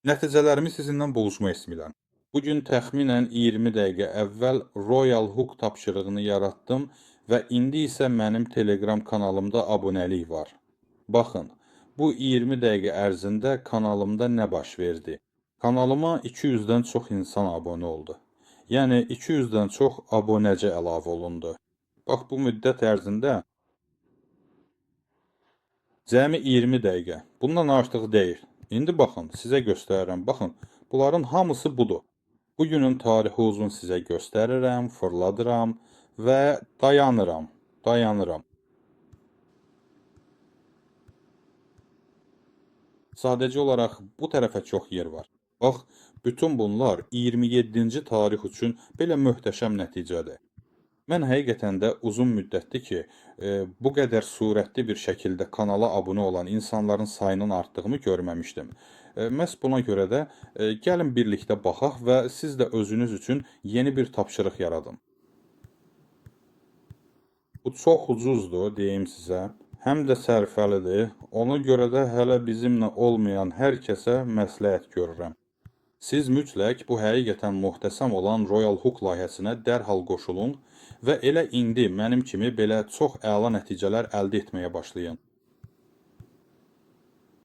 Nəticələrimi sizinlə bölüşmək istəyirəm. Bugün təxminən 20 dəqiqə əvvəl Royal Hook tapşırığını yaratdım və indi isə mənim Telegram kanalımda abunəlik var. Baxın, bu 20 dəqiqə ərzində kanalımda nə baş verdi? Kanalıma 200-dən çox insan abunə oldu. Yəni 200-dən çox abunəci əlavə olundu. Bax, bu müddət ərzində cəmi 20 dəqiqə. Bundan artıq deyil. İndi baxın, sizə göstərirəm. Baxın, bunların hamısı budur. Bugünün tarixi uzun sizə göstərirəm, fırladıram və dayanıram. Sadəcə olaraq bu tərəfə çox yer var. Bax, bütün bunlar 27-ci tarix üçün belə möhtəşəm nəticədir. Mən həqiqətən də uzun müddətdir ki, bu qədər sürətli bir şəkildə kanala abunə olan insanların sayının artdığını görməmişdim. Məhz buna görə də gəlin birlikdə baxaq və siz də özünüz üçün yeni bir tapşırıq yaradın. Bu çox ucuzdur, deyim sizə. Həm də sərfəlidir. Ona görə də hələ bizimlə olmayan hər kəsə məsləhət görürəm. Siz mütləq bu həqiqətən möhtəşəm olan Royal Hook layihəsinə dərhal qoşulun və elə indi mənim kimi belə çox əla nəticələr əldə etməyə başlayın.